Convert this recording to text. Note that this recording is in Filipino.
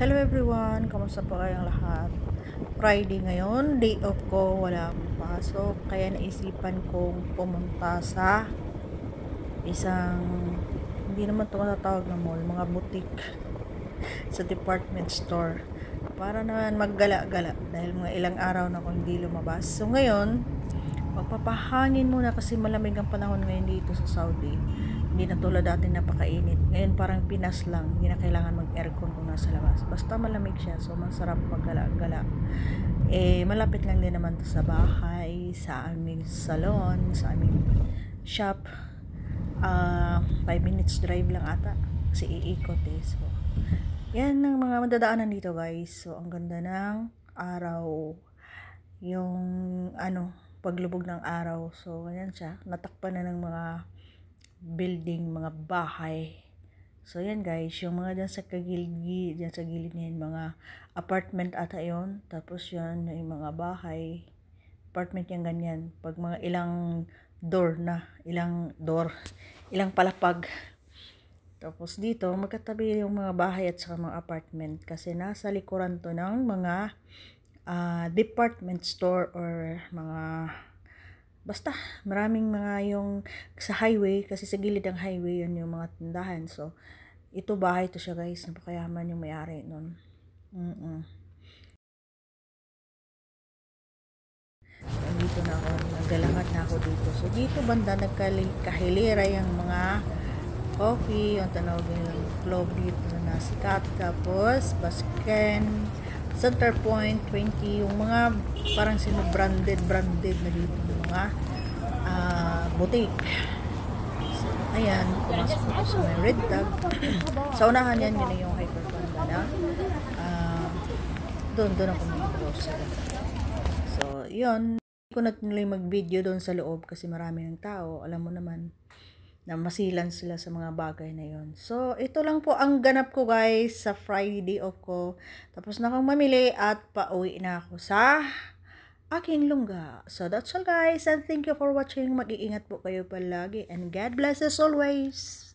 Hello everyone, kamusta po kayong lahat? Friday ngayon, day off ko, wala akong pasok, kaya naisipan kong pumunta sa isang, hindi naman ito matatawag na mall, mga boutique sa department store para naman maggala-gala dahil mga ilang araw na akong hindi lumabas. So ngayon, magpapahangin muna kasi malamig ang panahon ngayon dito sa Saudi. Hindi na tulad dati napakainit. Ngayon parang Pinas lang, hindi na kailangan mag-aircon kung nasa labas. Basta malamig siya, so masarap maggala-gala. Malapit lang din naman to sa bahay, sa aming salon, sa aming shop. 5 minutes drive lang ata kasi iikot So, yan ang mga madadaanan dito guys. So, ang ganda ng araw. Yung paglubog ng araw. So, ganyan siya. Natakpan na ng mga building, mga bahay. So, yan guys. Yung mga dyan sa kagilid, dyan sa gilid na yun, mga apartment ata yun. Tapos yan, yung mga bahay. Apartment yung ganyan. Pag mga ilang ilang palapag. Tapos dito, magkatabi yung mga bahay at saka mga apartment kasi nasa likuran to ng mga department store or mga basta maraming mga yung sa highway kasi sa gilid ng highway yun yung mga tindahan. So, ito bahay to siya guys. Napakayaman yung may-ari nun. Dito na ako, naglalakad na ako dito. So, dito banda nagkahilera yung mga coffee, yung tanawag nilang club dito na sikat. Tapos, Basken, Center Point, 20, yung mga parang branded na dito, mga boutique. So, ayan, pumasok ako sa may red tag. Sa unahan yan, yun yung Hyperpanda na. Doon ako mag-grocery. So, yun. Hindi ko na tinuloy mag-video doon sa loob kasi marami ng tao. Alam mo naman na masilan sila sa mga bagay na yon. So, ito lang po ang ganap ko guys sa Friday off ko. Tapos na akong mamili at pauwi na ako sa aking lungga. So, that's all guys. And thank you for watching. Mag-iingat po kayo palagi. And God bless us always.